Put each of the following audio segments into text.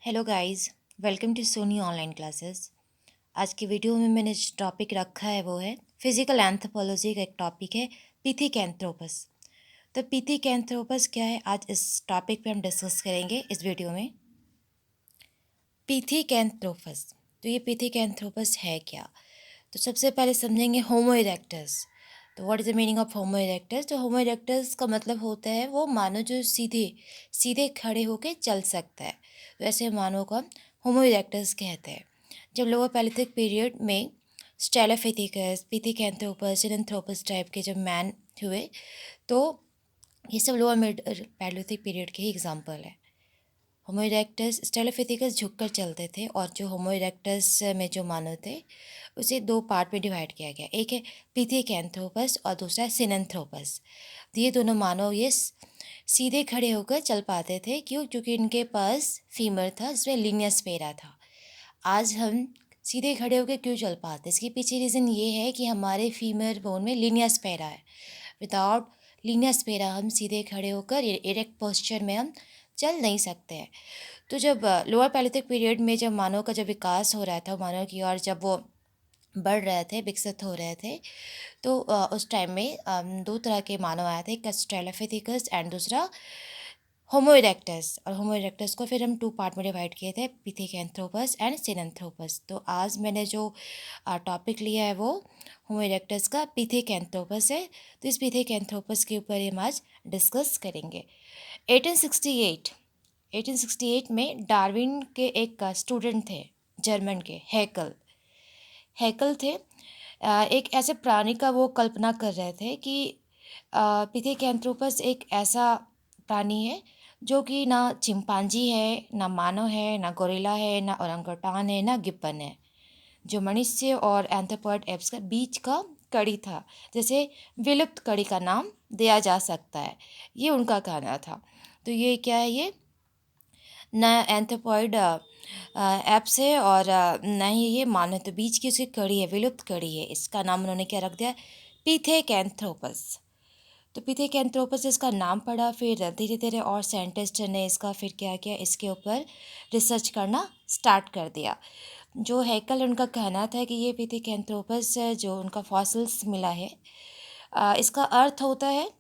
Hello guys, welcome to Sony online classes. आज की video में मैंने जो टॉपिक रखा है वो है फिजिकल एंथ्रोपोलॉजी का एक टॉपिक है पिथिकैंथ्रोपस। तो पिथिकैंथ्रोपस क्या है, आज इस टॉपिक पे हम डिस्कस करेंगे इस वीडियो में। पिथिकैंथ्रोपस, तो ये पिथिकैंथ्रोपस है क्या? तो सबसे पहले समझेंगे होमो इरेक्टस। तो what is the meaning of homo erectus? तो होमो इरेक्टस का मतलब होता है वो मानव जो सीधे सीधे खड़े होकर चल सकता है। तो ऐसे मानव को हम होमो इरेक्टस कहते हैं। जब लोअर पैलिथिक पीरियड में स्टेलाफिथिकस, पिथिकैंथ्रोपस, सिनेंथ्रोपस टाइप के जब मैन हुए, तो ये सब लोअर मिड पैलिथिक पीरियड के ही एग्जाम्पल है। होमो इरेक्टस स्टेलाफिथिकस झुककर चलते थे, और जो होमो इरेक्टस में जो मानव थे उसे दो पार्ट में डिवाइड किया गया। एक है पिथिकैंथ्रोपस और दूसरा है सिनेंथ्रोपस। ये दोनों मानव ये सीधे खड़े होकर चल पाते थे। क्यों? क्योंकि इनके पास फीमर था जिसमें लीनियर स्पेरा था। आज हम सीधे खड़े होकर क्यों चल पाते? इसके पीछे रीज़न ये है कि हमारे फीमर बोन में लीनियर स्पेरा है। विदाउट लीनियर स्पेरा हम सीधे खड़े होकर इरेक्ट पोस्चर में हम चल नहीं सकते हैं। तो जब लोअर पैलिथिक पीरियड में जब मानव का जब विकास हो रहा था, मानव की ओर जब वो बढ़ रहे थे, विकसित हो रहे थे, तो उस टाइम में दो तरह के मानव आए थे, एक स्ट्रेलोपिथेकस एंड दूसरा होमो इरेक्टस। और होमो इरेक्टस को फिर हम टू पार्ट में डिवाइड किए थे, पिथिकैंथ्रोपस एंड सिनेंथ्रोपस। तो आज मैंने जो टॉपिक लिया है वो होमो इरेक्टस का पिथिकैंथ्रोपस है। तो इस पिथिकैंथ्रोपस के ऊपर हम आज डिस्कस करेंगे। 1868 में डार्विन के एक स्टूडेंट थे, जर्मन के, हैकल हैकल थे। एक ऐसे प्राणी का वो कल्पना कर रहे थे कि पिथिकैंथ्रोपस एक ऐसा प्राणी है जो कि ना चिंपांजी है, ना मानव है, ना गोरिल्ला है, ना ओरंगुटान है, ना गिब्बन है, जो मनुष्य और एंथ्रोपॉइड एप्स का बीच का कड़ी था, जैसे विलुप्त कड़ी का नाम दिया जा सकता है। ये उनका कहना था। तो ये क्या है? ये न एंथ्रोपॉइड एप्स है और न ही ये मानव, तो बीच की उसकी कड़ी है, विलुप्त कड़ी है। इसका नाम उन्होंने क्या रख दिया? पिथेकैंथ्रोपस। तो पिथेकैंथ्रोपस इसका नाम पड़ा। फिर धीरे धीरे और साइंटिस्ट ने इसका फिर क्या किया, इसके ऊपर रिसर्च करना स्टार्ट कर दिया। जो हैकल, उनका कहना था कि ये पिथेकैंथ्रोपस जो उनका फॉसिल्स मिला है, इसका अर्थ होता है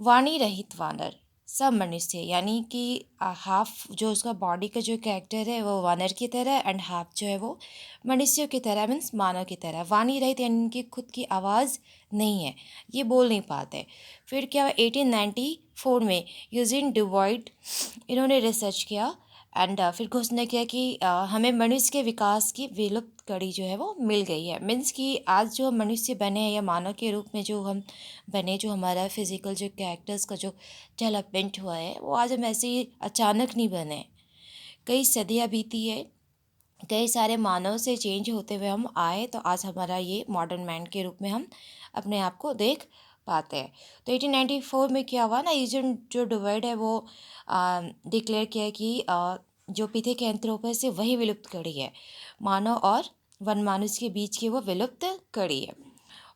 वाणी रहित वानर, सब मनुष्य, यानी कि हाफ जो उसका बॉडी का जो कैरेक्टर है वो वानर की तरह, एंड हाफ जो है वो मनुष्यों की तरह, मीन्स मानव की तरह। वाणी रहित यानी इनकी खुद की आवाज़ नहीं है, ये बोल नहीं पाते। फिर क्या, 1894 में यूजिन डिवॉइड इन्होंने रिसर्च किया, एंड फिर घोषणा किया कि हमें मनुष्य के विकास की विलुप्त कड़ी जो है वो मिल गई है। मीन्स कि आज जो हम मनुष्य बने हैं या मानव के रूप में जो हम बने, जो हमारा फिजिकल जो कैरेक्टर्स का जो डेवलपमेंट हुआ है, वो आज हम ऐसे ही अचानक नहीं बने। कई सदियाँ बीती है, कई सारे मानव से चेंज होते हुए हम आए, तो आज हमारा ये मॉडर्न मैन के रूप में हम अपने आप को देख पाते हैं। तो 1894 में क्या हुआ ना, ये जो डिवाइड है वो डिक्लेयर किया कि जो पिथेकैंथ्रोपस है वही विलुप्त कड़ी है, मानव और वन मानुष के बीच की वो विलुप्त कड़ी है।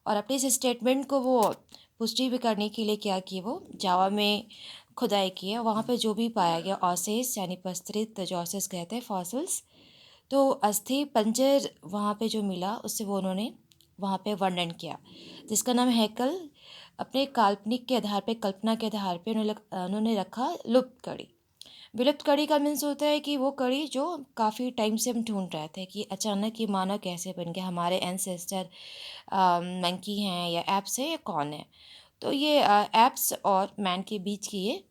और अपने इस स्टेटमेंट को वो पुष्टि भी करने के लिए क्या किए, वो जावा में खुदाई की है। वहाँ पे जो भी पाया गया ऑसेस, यानी प्रस्तरित जो ऑसेस कहते हैं, फॉसिल्स, तो अस्थि पंजर वहाँ पे जो मिला उससे वो उन्होंने वहाँ पे वर्णन किया, जिसका नाम हैकल अपने काल्पनिक के आधार पे, कल्पना के आधार पे उन्होंने रखा लुप्त कड़ी। विलुप्त कड़ी का मीन्स होता है कि वो कड़ी जो काफ़ी टाइम से हम ढूंढ रहे थे कि अचानक ये मानव कैसे बन गया, हमारे एंसेस्टर मंकी हैं या एप्स है या कौन है। तो ये एप्स और मैन के बीच की ये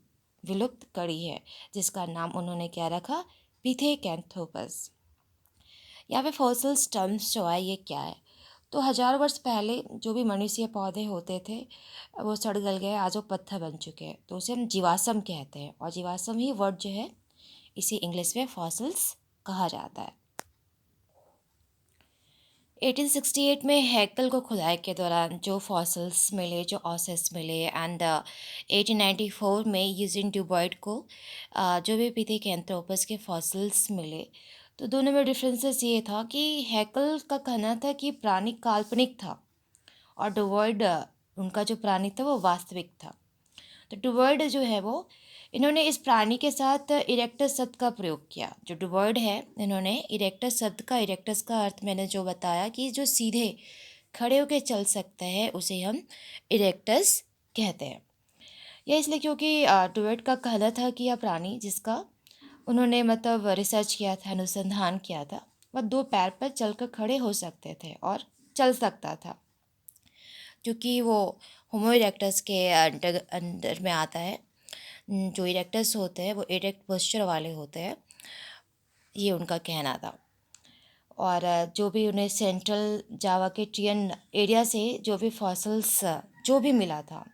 विलुप्त कड़ी है, जिसका नाम उन्होंने क्या रखा? पिथेकैंथ्रोपस। यहाँ पे फॉसिल स्टम्प्स जो है ये क्या है? तो हज़ार वर्ष पहले जो भी मनुष्य पौधे होते थे वो सड़ गल गए, आज वो पत्थर बन चुके हैं, तो उसे हम जीवाश्म कहते हैं। और जीवाश्म ही वर्ड जो है इसी इंग्लिश में फॉसिल्स कहा जाता है। 1868 में हैकल को खुदाई के दौरान जो फॉसिल्स मिले, जो ऑसेस मिले, एंड 1894 में यूजिन ड्यूबॉइड को जो भी पिथेकैंथ्रोपस के फॉसिल्स मिले, तो दोनों में डिफरेंसेस ये था कि हैकल का कहना था कि प्राणी काल्पनिक था, और डुवॉइड उनका जो प्राणी था वो वास्तविक था। तो डुवॉइड जो है वो इन्होंने इस प्राणी के साथ इरेक्टस शब्द का प्रयोग किया। जो डुबर्ड है, इन्होंने इरेक्टस शब्द का, इरेक्टस का अर्थ मैंने जो बताया कि जो सीधे खड़े होकर चल सकता है उसे हम इरेक्टस कहते हैं। यह इसलिए क्योंकि डुबर्ड का कहना था कि यह प्राणी जिसका उन्होंने मतलब रिसर्च किया था, अनुसंधान किया था, वह दो पैर पर चलकर खड़े हो सकते थे और चल सकता था, क्योंकि वो होमो इरेक्टस के अंडर अंडर में आता है। जो इरेक्टस होते हैं वो इरेक्ट पोस्चर वाले होते हैं, ये उनका कहना था। और जो भी उन्हें सेंट्रल जावा के ट्रियन एरिया से जो भी फॉसल्स जो भी मिला था,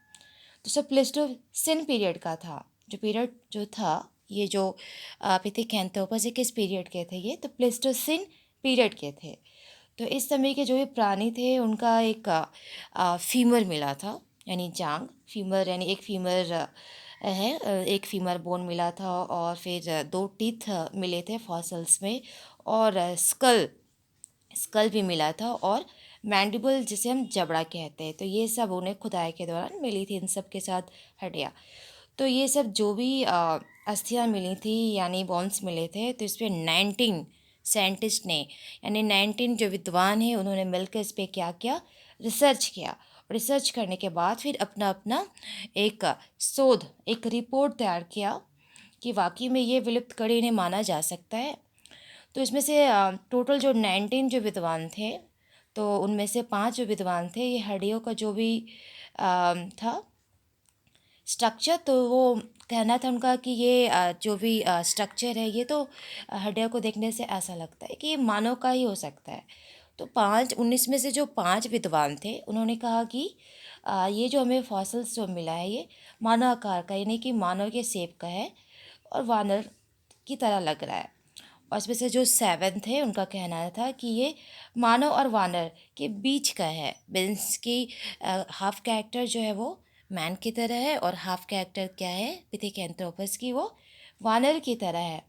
तो सब प्लेस्टोसिन पीरियड का था। जो पीरियड जो था, ये जो पिथिकेंथ्रोपस ये किस पीरियड के थे? ये तो प्लेस्टोसिन पीरियड के थे। तो इस समय के जो भी प्राणी थे उनका एक फीमर मिला था, यानी जांग, फीमर यानी एक फीमर है, एक फीमर बोन मिला था, और फिर दो टीथ मिले थे फॉसल्स में, और स्कल स्कल भी मिला था, और मैंडिबल जिसे हम जबड़ा कहते हैं। तो ये सब उन्हें खुदाई के दौरान मिली थी, इन सब के साथ हड्डियाँ। तो ये सब जो भी अस्थियाँ मिली थी यानी बोन्स मिले थे, तो इस पर 19 साइंटिस्ट ने, यानी 19 जो विद्वान हैं, उन्होंने मिलकर इस पर क्या किया? रिसर्च किया। रिसर्च करने के बाद फिर अपना अपना एक शोध, एक रिपोर्ट तैयार किया कि वाकई में ये विलुप्त कड़ी इन्हें माना जा सकता है। तो इसमें से टोटल जो 19 जो विद्वान थे, तो उनमें से 5 जो विद्वान थे, ये हड्डियों का जो भी था स्ट्रक्चर, तो वो कहना था उनका कि ये जो भी स्ट्रक्चर है, ये तो हड्डियों को देखने से ऐसा लगता है कि ये मानव का ही हो सकता है। तो 19 में से जो 5 विद्वान थे, उन्होंने कहा कि ये जो हमें फॉसिल्स जो मिला है, ये मानव आकार का, यानी कि मानव के शेप का है और वानर की तरह लग रहा है। और इसमें से जो 7 थे, उनका कहना था कि ये मानव और वानर के बीच का है, मीन्स कि हाफ कैरेक्टर जो है वो मैन की तरह है, और हाफ कैरेक्टर क्या है पिथिकेंथ्रोपस की, वो वानर की तरह है।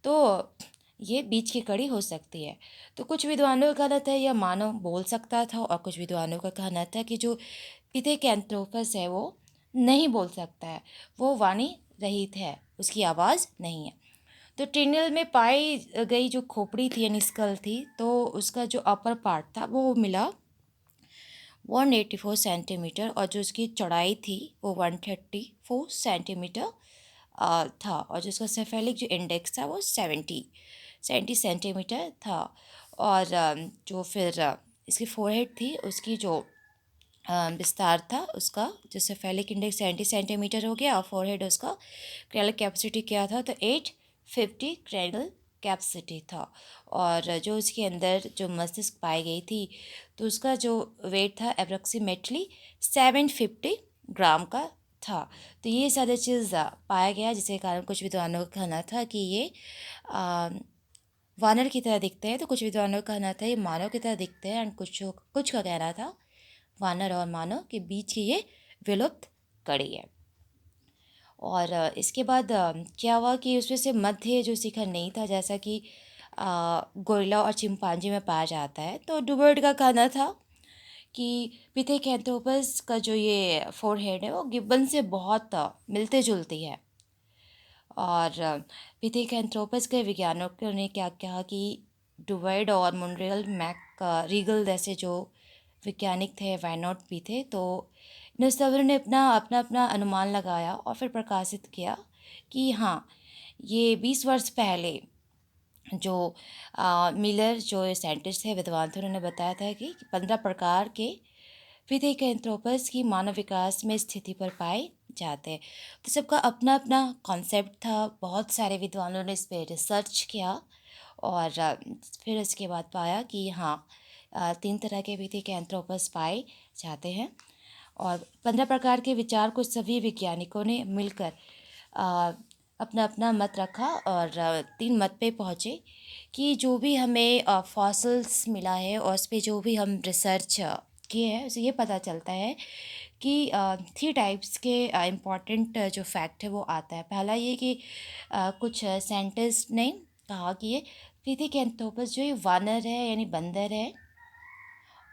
तो ये बीच की कड़ी हो सकती है। तो कुछ विद्वानों का कहना था यह मानव बोल सकता था, और कुछ विद्वानों का कहना था कि जो पिथिकेंथ्रोपस है वो नहीं बोल सकता है, वो वाणी रहित है, उसकी आवाज़ नहीं है। तो ट्रेनियल में पाई गई जो खोपड़ी थी यानी स्कल थी, तो उसका जो अपर पार्ट था वो मिला 184 सेंटीमीटर, और जो उसकी चौड़ाई थी वो 134 सेंटीमीटर था, और जो उसका सेफेलिक जो इंडेक्स था वो 70 सेंटीमीटर था। और जो फिर इसकी फोरहेड थी, उसकी जो विस्तार था, उसका जो सेफेलिक इंडेक्स 70 सेंटीमीटर हो गया, और फोरहेड उसका क्रैनल कैपेसिटी क्या था? तो 850 क्रैनल कैपेसिटी था। और जो उसके अंदर जो मस्तिष्क पाई गई थी, तो उसका जो वेट था अप्रोक्सीमेटली 750 ग्राम का था। तो ये सारी चीज़ पाया गया, जिसके कारण कुछ विद्वानों का कहना था कि ये वानर की तरह दिखते हैं, तो कुछ विद्वानों का कहना था ये मानव की तरह दिखते हैं, एंड कुछ का कहना था वानर और मानव के बीच की ये विलुप्त कड़ी है। और इसके बाद क्या हुआ कि उसमें से मध्य जो शिखर नहीं था, जैसा कि गोरिल्ला और चिंपांजी में पाया जाता है। तो डुबर्ड का कहना था कि पिथेकैंथ्रोपस का जो ये फोरहेड है वो गिब्बन से बहुत मिलते जुलती है। और पिथेकैंथ्रोपस के वैज्ञानिकों ने क्या कहा कि डुबर्ड और मुनरेल मैक रीगल जैसे जो वैज्ञानिक थे, वाइनॉट भी थे, तो इन सबों ने अपना अपना अपना अनुमान लगाया और फिर प्रकाशित किया कि हाँ, ये 20 वर्ष पहले जो मिलर जो साइंटिस्ट थे, विद्वान थे, उन्होंने बताया था कि 15 प्रकार के पिथेकैंथ्रोपस की मानव विकास में स्थिति पर पाए जाते हैं। तो सबका अपना अपना कॉन्सेप्ट था। बहुत सारे विद्वानों ने इस पर रिसर्च किया, और फिर उसके बाद पाया कि हाँ, 3 तरह के पिथेकैंथ्रोपस पाए जाते हैं। और 15 प्रकार के विचार को सभी वैज्ञानिकों ने मिलकर अपना अपना मत रखा, और 3 मत पे पहुँचे कि जो भी हमें फॉसल्स मिला है और उस पे जो भी हम रिसर्च किए हैं, उससे ये पता चलता है कि 3 टाइप्स के इम्पॉर्टेंट जो फैक्ट है वो आता है। पहला ये कि कुछ साइंटिस्ट ने कहा कि ये पिथिकेंथ्रोपस जो ये वानर है यानी बंदर है,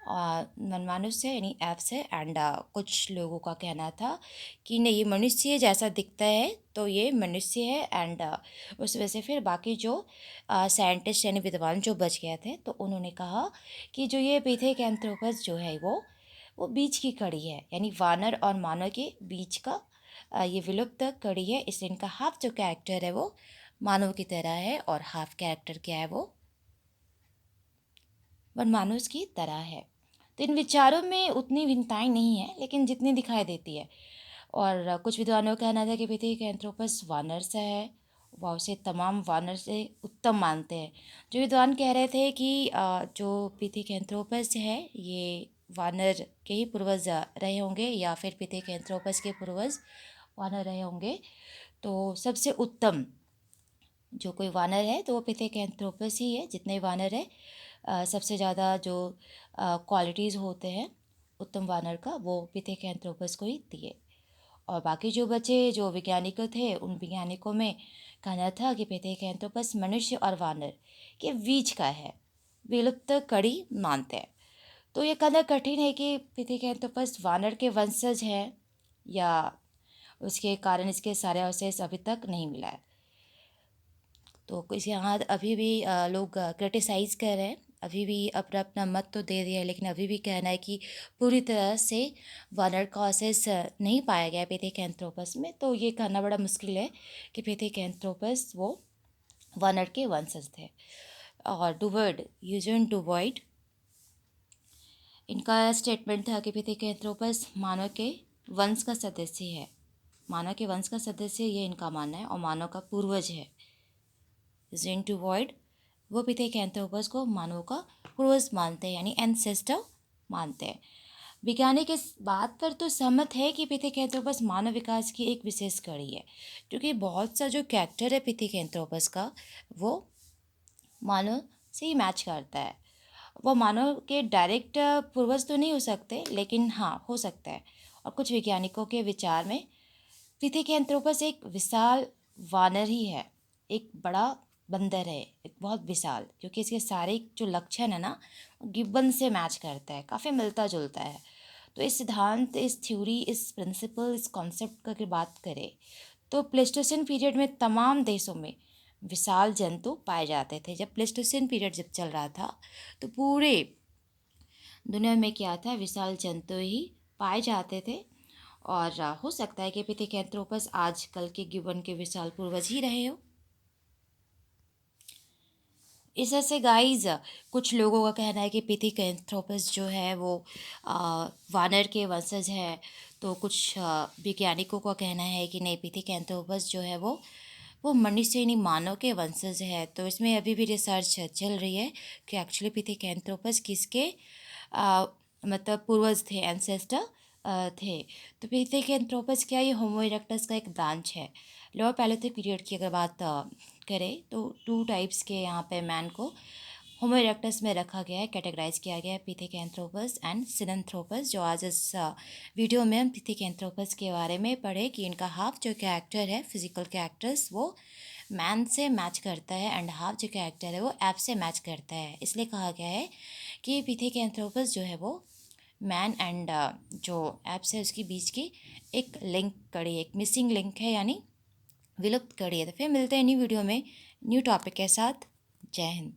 मनमानुष्य यानी एप्स है। एंड कुछ लोगों का कहना था कि नहीं, ये मनुष्य जैसा दिखता है तो ये मनुष्य है। एंड उस वजह से फिर बाकी जो साइंटिस्ट यानी विद्वान जो बच गए थे, तो उन्होंने कहा कि जो ये पिथेकैंथ्रोपस जो है वो बीच की कड़ी है, यानी वानर और मानव के बीच का ये विलुप्त कड़ी है। इसलिए इनका हाफ जो कैरेक्टर है वो मानव की तरह है और हाफ कैरेक्टर क्या है वो वनमानुष की तरह है। तो इन विचारों में उतनी भिन्नताएं नहीं है, लेकिन जितनी दिखाई देती है। और कुछ विद्वानों का कहना था कि पिथेकैंथ्रोपस वानर सा है, वह उसे तमाम वानर से उत्तम मानते हैं। जो विद्वान कह रहे थे कि जो पिथेकैंथ्रोपस है ये वानर के ही पूर्वज रहे होंगे, या फिर पिथेकैंथ्रोपस के पूर्वज वानर रहे होंगे। तो सबसे उत्तम जो कोई वानर है तो वो पिथेकैंथ्रोपस ही है। जितने वानर है सबसे ज़्यादा जो क्वालिटीज़ होते हैं उत्तम वानर का, वो पिथेकैंथ्रोपस को ही दिए। और बाकी जो बचे जो वैज्ञानिक थे, उन वैज्ञानिकों में कहना था कि पिथेकैंथ्रोपस मनुष्य और वानर के बीच का है, विलुप्त कड़ी मानते हैं। तो ये कहना कठिन है कि पिथेकैंथ्रोपस वानर के वंशज है या उसके कारण इसके सारे अवशेष अभी तक नहीं मिला है। तो कुछ यहाँ अभी भी लोग क्रिटिसाइज़ कर रहे हैं, अभी भी अपना अपना मत तो दे दिया है, लेकिन अभी भी कहना है कि पूरी तरह से वानर का अवशेष नहीं पाया गया पिथेकैंथ्रोपस में। तो ये कहना बड़ा मुश्किल है कि पिथेकैंथ्रोपस वो वानर के वंशज थे। और डुवर्ड, यूजीन डुवॉइड, इनका स्टेटमेंट था कि पिथेकैंथ्रोपस मानव के वंश का सदस्य है, मानव के वंश का सदस्य ये इनका मानना है, और मानव का पूर्वज है। यूजीन डुवॉइड वो पिथेकैंथ्रोपस को मानव का पूर्वज मानते हैं, यानी एंसेस्टर मानते हैं। वैज्ञानिक इस बात पर तो सहमत है कि पिथेकैंथ्रोपस मानव विकास की एक विशेष कड़ी है, क्योंकि बहुत सा जो कैरेक्टर है पिथेकैंथ्रोपस का वो मानव से ही मैच करता है। वो मानव के डायरेक्ट पूर्वज तो नहीं हो सकते, लेकिन हाँ हो सकता है। और कुछ वैज्ञानिकों के विचार में पिथेकैंथ्रोपस एक विशाल वानर ही है, एक बड़ा बंदर है, एक बहुत विशाल, क्योंकि इसके सारे जो लक्षण है ना गिब्बन से मैच करता है, काफ़ी मिलता जुलता है। तो इस सिद्धांत, इस थ्योरी, इस प्रिंसिपल, इस कॉन्सेप्ट का अगर बात करें तो प्लेस्टोसिन पीरियड में तमाम देशों में विशाल जंतु पाए जाते थे। जब प्लेस्टोसिन पीरियड जब चल रहा था तो पूरे दुनिया में क्या था, विशाल जंतु ही पाए जाते थे। और हो सकता है कि पिथेकैंथ्रोपस आजकल के गिबन के विशाल पूर्वज ही रहे हो। इस ऐसे गाइज कुछ लोगों का कहना है कि पिथेकैंथ्रोपस जो है वो वानर के वंशज है। तो कुछ वैज्ञानिकों का कहना है कि नहीं, पिथेकैंथ्रोपस जो है वो मनुष्य यानी मानव के वंशज है। तो इसमें अभी भी रिसर्च चल रही है कि एक्चुअली पिथेकैंथ्रोपस किसके मतलब पूर्वज थे, एंसेस्टर थे। तो पिथेकैंथ्रोपस क्या ये होमो इरेक्टस का एक ब्रांच है। लोअर पैलियोलिथिक पीरियड की अगर बात करें तो टू टाइप्स के यहाँ पे मैन को होमो इरेक्टस में रखा गया है, कैटेगराइज किया गया है, पिथेकैंथ्रोपस एंड सिनेंथ्रोपस। जो आज इस वीडियो में हम पिथेकैंथ्रोपस के बारे में पढ़े कि इनका हाफ जो कैरेक्टर है, फिजिकल कैरेक्टर्स, वो मैन से मैच करता है एंड हाफ जो कैरेक्टर है वो ऐप से मैच करता है। इसलिए कहा गया है कि पिथेकैंथ्रोपस जो है वो मैन एंड जो ऐप्स है उसके बीच की एक लिंक कड़ी, एक मिसिंग लिंक है, यानी विलुप्त कड़ी है। तो फिर मिलते हैं न्यू वीडियो में न्यू टॉपिक के साथ। जय हिंद।